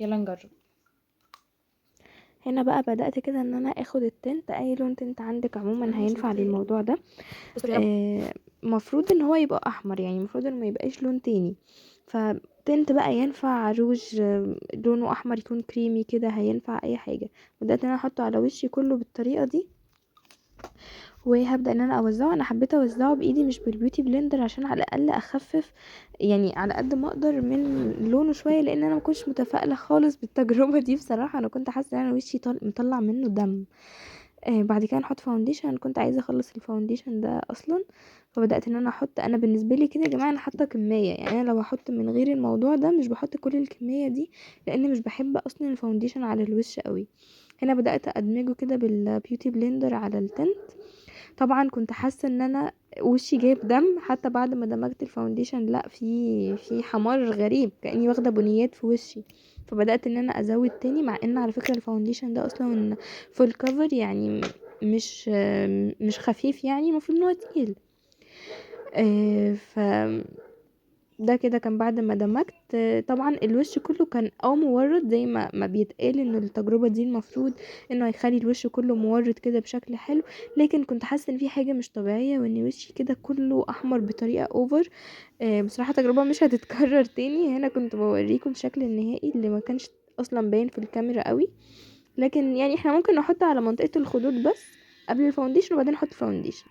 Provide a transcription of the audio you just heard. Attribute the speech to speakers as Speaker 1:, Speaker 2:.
Speaker 1: يلا نجرب.
Speaker 2: هنا بقى بدأت كده ان انا اخد التنت، اي لون تنت عندك عموما هينفع للموضوع ده. مفروض ان هو يبقى احمر، يعني مفروض انه ما يبقاش لون تاني. فتنت بقى ينفع روج لونه احمر يكون كريمي كده، هينفع اي حاجة. بدأت ان انا احطه على وشي كله بالطريقة دي، وهبدأ ان انا اوزعه. انا حبيت اوزعه بايدي مش بالبيوتي بلندر عشان على الاقل اخفف يعني على قد ما اقدر من لونه شويه، لان انا ما كنتش متفائله خالص بالتجربه دي بصراحه. انا كنت حاسه ان انا وشي مطلع منه دم. بعد كده نحط فاونديشن. انا كنت عايزه اخلص الفاونديشن ده اصلا، فبدات ان انا احط. انا بالنسبه لي كده يا جماعه انا حاطه كميه، يعني انا لو هحط من غير الموضوع ده مش بحط كل الكميه دي، لان مش بحب اصلا الفاونديشن على الوش قوي. هنا بدات ادمجه كده بالبيوتي بلندر على التنت. طبعا كنت حاسه ان انا وشي جايب دم حتى بعد ما دمجت الفاونديشن، لا في حمار غريب كاني واخده بنيات في وشي. فبدات ان انا ازود تاني، مع ان على فكره الفاونديشن ده اصلا فول كفر، يعني مش خفيف، يعني المفروض ان هو تقيل. ف ده كده كان بعد ما دمجت. طبعا الوش كله كان مورد، زي ما بيتقال ان التجربة دي المفروض انه هيخلي الوش كله مورد كده بشكل حلو. لكن كنت حاسة ان في حاجة مش طبيعية، وان وشي كده كله احمر بطريقة اوفر. بصراحة تجربة مش هتتكرر تاني. هنا كنت بوريكم الشكل النهائي اللي ما كانش اصلا باين في الكاميرا قوي. لكن يعني احنا ممكن نحط على منطقة الخدود بس قبل الفاونديشن، وبعدين نحط فاونديشن.